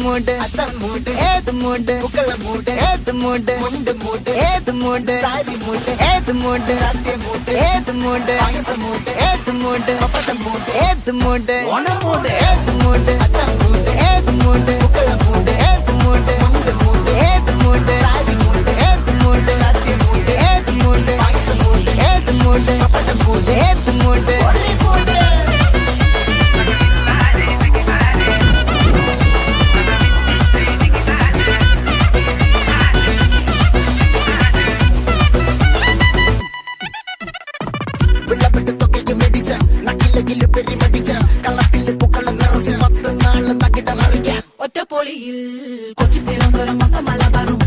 மூடு அதான் மூடு ஏது மூடு புக்கல மூடு ஏது மூடு முண்டு மூடு ஏது மூடு சாதி மூடு ஏது மூடு சத்திய மூடு ஏது மூடு பாயச மூடு ஏது மூடு பப்பட மூடு ஏது மூடு ஒன மூடு ஏது மூடு அதான் மூடு ஏது மூடு புக்கல மூடு ஏது மூடு முண்டு மூடு ஏது மூடு சாதி மூடு ஏது மூடு சத்திய மூடு ஏது மூடு பாயச மூடு ஏது மூடு பப்பட மூடு ஏது மூடு ஒளி மூடு ഒറ്റപ്പൊളിയിൽ കൊച്ചി തിരുവനന്തപുരം മൊത്തം മലബാറും